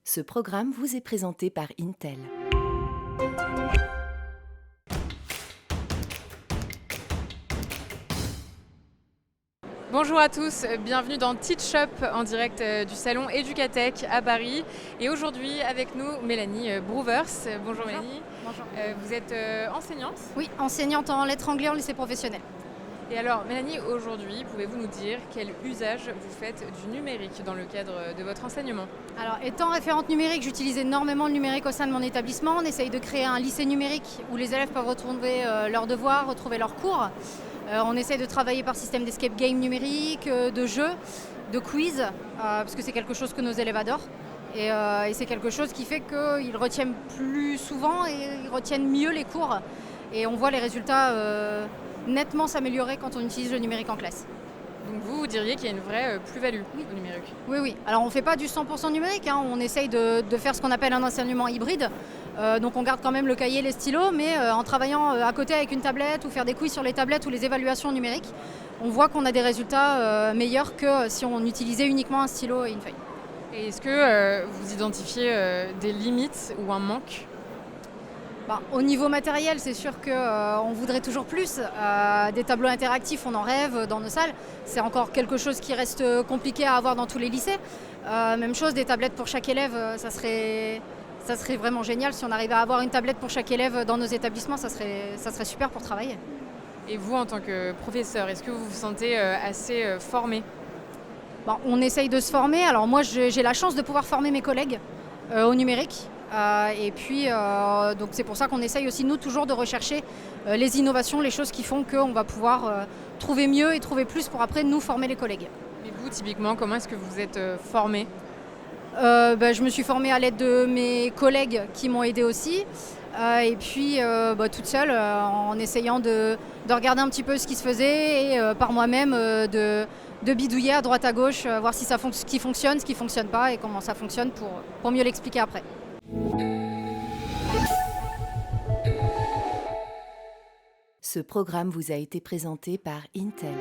Ce programme vous est présenté par Intel. Bonjour à tous, bienvenue dans Teach Up en direct du salon Educatech à Paris. Et aujourd'hui avec nous Mélanie Brouvers. Bonjour Mélanie. Bonjour. Vous êtes enseignante. Oui, enseignante en lettres anglais en lycée professionnel. Et alors Mélanie, aujourd'hui, pouvez-vous nous dire quel usage vous faites du numérique dans le cadre de votre enseignement? Alors, étant référente numérique, j'utilise énormément le numérique au sein de mon établissement. On essaye de créer un lycée numérique où les élèves peuvent retrouver leurs devoirs, retrouver leurs cours. On essaye de travailler par système d'escape game numérique, de jeux, de quiz, parce que c'est quelque chose que nos élèves adorent. Et c'est quelque chose qui fait qu'ils retiennent plus souvent et ils retiennent mieux les cours. Et on voit les résultats nettement s'améliorer quand on utilise le numérique en classe. Donc vous diriez qu'il y a une vraie plus-value au numérique? Oui, oui. Alors on ne fait pas du 100% numérique, hein. On essaye de faire ce qu'on appelle un enseignement hybride. Donc on garde quand même le cahier, les stylos, mais en travaillant à côté avec une tablette ou faire des quiz sur les tablettes ou les évaluations numériques, on voit qu'on a des résultats meilleurs que si on utilisait uniquement un stylo et une feuille. Et est-ce que vous identifiez des limites ou un manque? Au niveau matériel, c'est sûr qu'on voudrait toujours plus. Des tableaux interactifs, on en rêve dans nos salles. C'est encore quelque chose qui reste compliqué à avoir dans tous les lycées. Même chose, des tablettes pour chaque élève, ça serait vraiment génial. Si on arrivait à avoir une tablette pour chaque élève dans nos établissements, ça serait super pour travailler. Et vous, en tant que professeur, est-ce que vous vous sentez assez formé? On essaye de se former. Alors moi, j'ai la chance de pouvoir former mes collègues au numérique. Et puis, donc c'est pour ça qu'on essaye aussi, nous, toujours de rechercher les innovations, les choses qui font qu'on va pouvoir trouver mieux et trouver plus pour après nous former les collègues. Et vous, typiquement, comment est-ce que vous êtes formé? Je me suis formée à l'aide de mes collègues qui m'ont aidée aussi. Et puis, toute seule, en essayant de regarder un petit peu ce qui se faisait et par moi-même de bidouiller à droite à gauche, voir si ce qui fonctionne, ce qui ne fonctionne pas et comment ça fonctionne pour mieux l'expliquer après. Ce programme vous a été présenté par Intel.